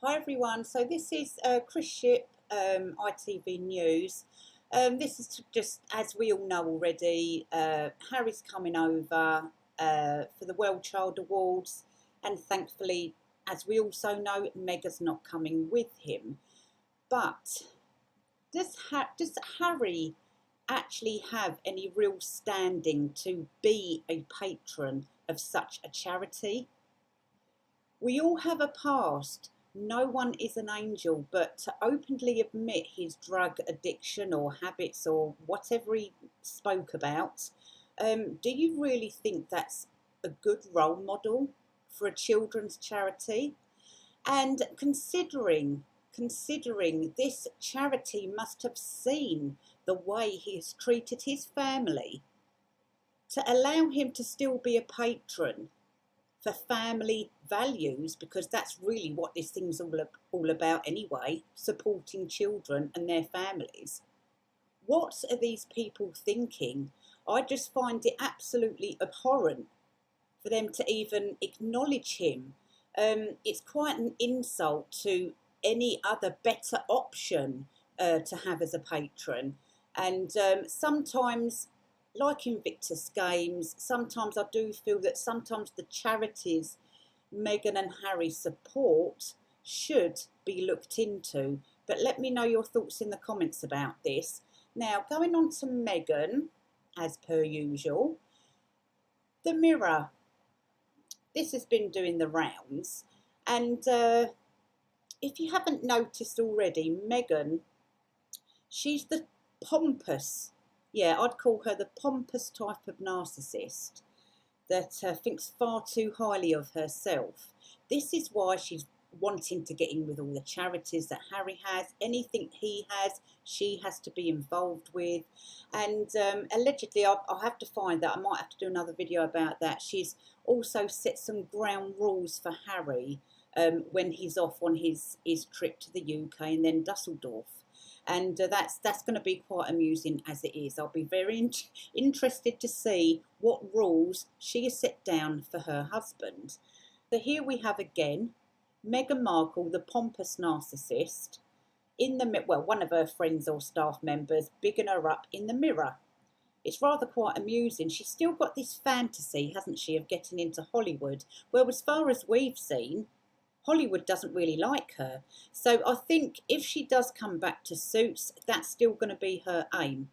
Hi everyone, so this is Chris Ship, ITV News. This is just, as we all know already, Harry's coming over for the World Child Awards, and thankfully, as we also know, Meghan's not coming with him. But does Harry actually have any real standing to be a patron of such a charity? We all have a past. No one is an angel, but to openly admit his drug addiction or habits or whatever he spoke about, do you really think that's a good role model for a children's charity? And considering this charity must have seen the way he has treated his family, to allow him to still be a patron for family values, because that's really what this thing's all about anyway, supporting children and their families. What are these people thinking? I just find it absolutely abhorrent for them to even acknowledge him. It's quite an insult to any other better option to have as a patron. And sometimes, like Invictus Games, sometimes I do feel that sometimes the charities Meghan and Harry support should be looked into. But let me know your thoughts in the comments about this. Now, going on to Meghan, as per usual, the Mirror. This has been doing the rounds, and if you haven't noticed already, Meghan, she's the pompous, yeah, I'd call her the pompous type of narcissist that thinks far too highly of herself. This is why she's wanting to get in with all the charities that Harry has. Anything he has, she has to be involved with. And allegedly, I'll have to find that. I might have to do another video about that. She's also set some ground rules for Harry when he's off on his trip to the UK and then Dusseldorf. And that's going to be quite amusing as it is. I'll be very interested to see what rules she has set down for her husband. So here we have again Meghan Markle, the pompous narcissist, in the one of her friends or staff members bigging her up in the Mirror. It's rather quite amusing. She's still got this fantasy, hasn't she, of getting into Hollywood. Well, as far as we've seen, Hollywood doesn't really like her. So I think if she does come back to Suits, that's still going to be her aim,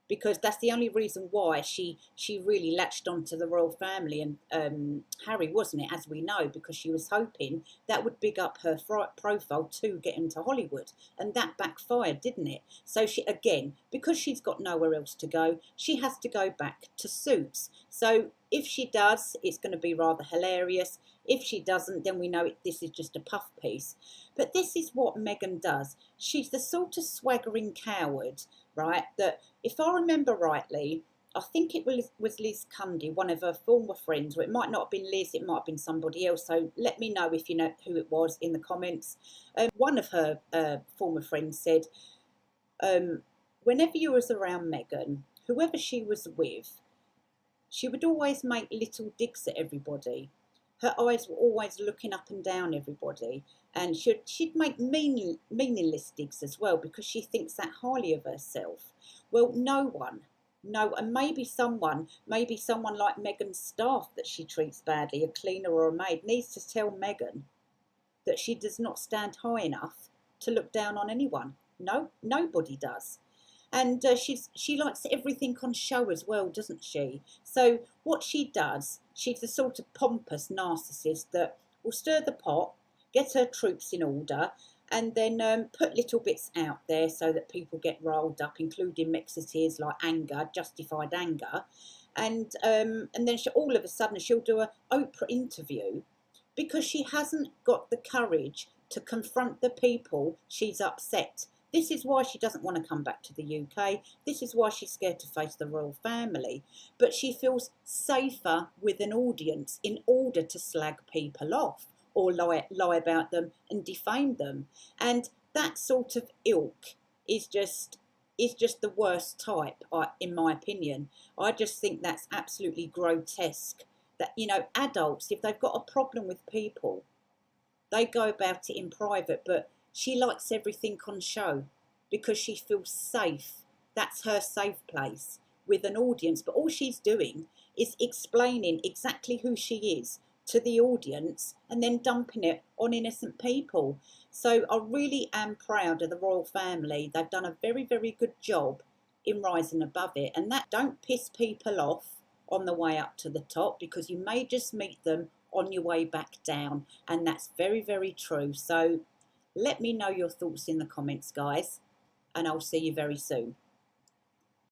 because that's the only reason why she really latched onto the royal family and Harry, wasn't it, as we know, because she was hoping that would big up her profile to get into Hollywood, and that backfired, didn't it? So she, again, because she's got nowhere else to go, she has to go back to Suits. So if she does, it's going to be rather hilarious. If she doesn't, then we know this is just a puff piece. But this is what Meghan does. She's the sort of swaggering coward, right, that if I remember rightly, I think it was Liz Cundy, one of her former friends, or it might not have been Liz, it might have been somebody else, so let me know if you know who it was in the comments. One of her former friends said, whenever you was around Meghan, whoever she was with, she would always make little digs at everybody. Her eyes were always looking up and down everybody, and she'd make meaningless digs as well, because she thinks that highly of herself. Well, no, and maybe someone like Meghan's staff that she treats badly, a cleaner or a maid, needs to tell Meghan that she does not stand high enough to look down on anyone. No, nobody does. And she likes everything on show as well, doesn't she? So what she does, she's the sort of pompous narcissist that will stir the pot, get her troops in order, and then put little bits out there so that people get rolled up, including mixes like anger, justified anger, and then all of a sudden she'll do an Oprah interview, because she hasn't got the courage to confront the people she's upset. This is why she doesn't want to come back to the UK. This is why she's scared to face the royal family. But she feels safer with an audience in order to slag people off or lie about them and defame them. And that sort of ilk is just the worst type, in my opinion. I just think that's absolutely grotesque. That, adults, if they've got a problem with people, They go about it in private, but she likes everything on show because she feels safe. That's her safe place with an audience. But all she's doing is explaining exactly who she is to the audience and then dumping it on innocent people. So I really am proud of the royal family. They've done a very, very good job in rising above it. And that don't piss people off on the way up to the top, because you may just meet them on your way back down. And that's very, very true. So let me know your thoughts in the comments, guys, and I'll see you very soon.